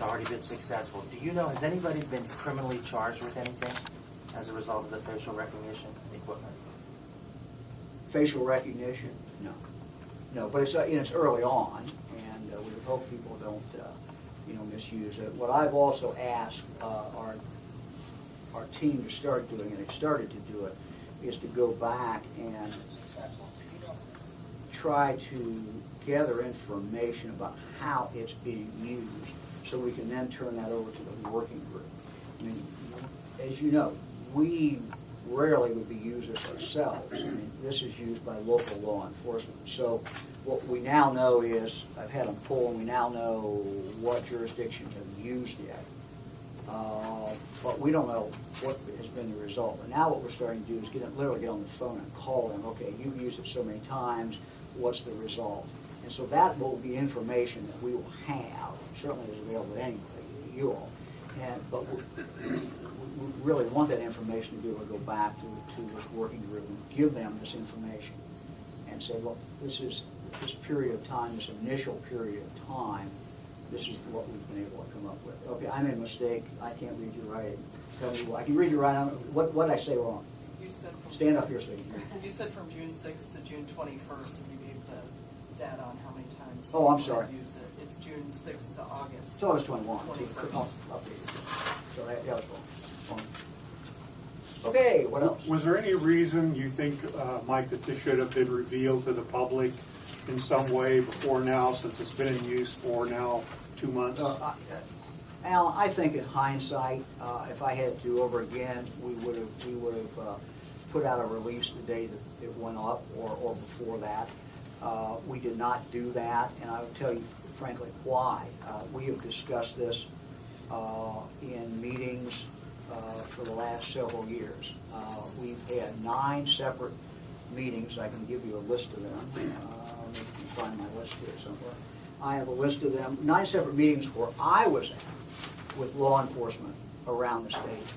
it's already been successful. Do you know, has anybody been criminally charged with anything as a result of the facial recognition equipment? Facial recognition? No. No, but it's early on, and we would hope people don't misuse it. What I've also asked our team to start doing, and they've started to do it, is to go back and try to gather information about how it's being used, so we can then turn that over to the working group. I mean, as you know, we rarely would be users ourselves. I mean, this is used by local law enforcement. So what we now know is, I've had them pull, and we now know what jurisdictions have used it. But we don't know what has been the result. And now what we're starting to do is literally get on the phone and call them. Okay, you've used it so many times. What's the result? And so that will be information that we will have. Certainly is available to anybody, you all. But we really want that information to be able to go back to this working group and give them this information and say, look, this period of time, this initial period of time, this is what we've been able to come up with. Okay, I made a mistake. I can't read your writing. Tell me what. I can read your writing. What did I say wrong? You said from Stand up here so you can hear. You said from June 6th to June 21st, and you gave the data on how many times Oh, I'm people sorry. have used it. It's June 6th to August. It's August 21. 21st. So that was wrong. Okay, what else? Was there any reason you think, Mike, that this should have been revealed to the public in some way before now, since it's been in use for now 2 months? Al, I think in hindsight, if I had to do over again, we would have put out a release the day that it went up, or before that. We did not do that, and I will tell you frankly why. We have discussed this in meetings for the last several years. We've had 9 separate meetings. I can give you a list of them. Maybe you can find my list here somewhere. I have a list of them. 9 separate meetings where I was at with law enforcement around the state,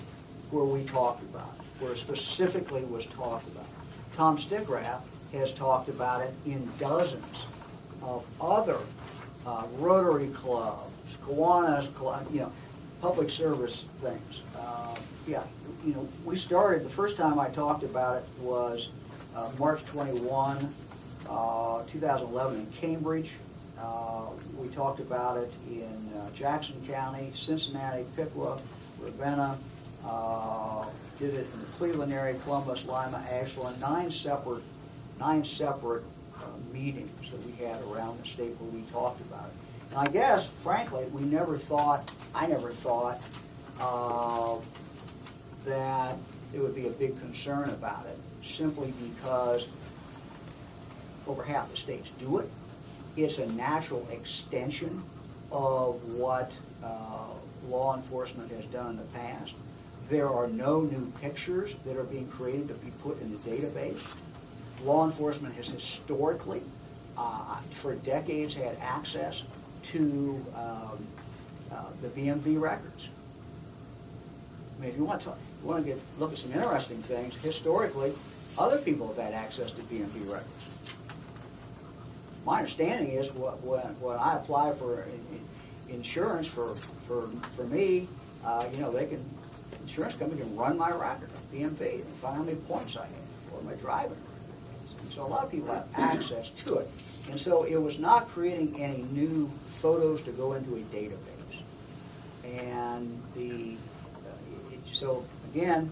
where we talked about it, where specifically was talked about it. Tom Stickrath has talked about it in dozens of other Rotary clubs, Kiwanis, public service things. We started, the first time I talked about it was March 21, 2011 in Cambridge. We talked about it in Jackson County, Cincinnati, Piqua, Ravenna, did it in the Cleveland area, Columbus, Lima, Ashland, 9 separate meetings that we had around the state where we talked about it. And I guess, frankly, I never thought that it would be a big concern about it, simply because over half the states do it. It's a natural extension of what law enforcement has done in the past. There are no new pictures that are being created to be put in the database. Law enforcement has historically, for decades, had access to the BMV records. I mean, if you want to look at some interesting things, historically, other people have had access to BMV records. My understanding is when I apply for insurance for me, insurance company can run my record on BMV and find how many points I had or my driving record. And so a lot of people have access to it. And so it was not creating any new photos to go into a database. And so again,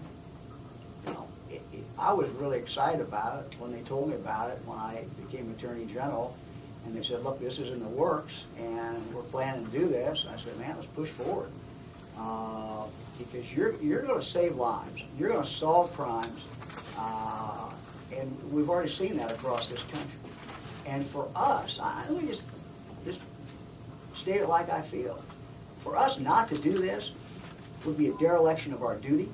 I was really excited about it when they told me about it when I became Attorney General. And they said, look, this is in the works, and we're planning to do this. And I said, man, let's push forward. Because you're going to save lives. You're going to solve crimes. And we've already seen that across this country. And for us, let me just state it like I feel. For us not to do this would be a dereliction of our duty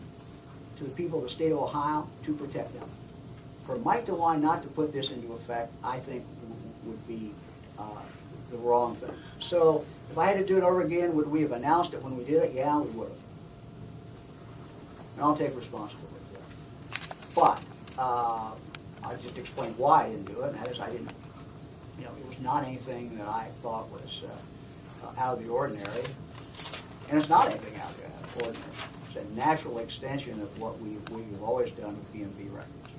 to the people of the state of Ohio to protect them. For Mike DeWine not to put this into effect, I think would be the wrong thing. So if I had to do it over again, would we have announced it when we did it? Yeah, we would have. And I'll take responsibility for it. But I just explained why I didn't do it, and that is I didn't, it was not anything that I thought was out of the ordinary. And it's not anything out of the ordinary. It's a natural extension of what we've always done with BMV records.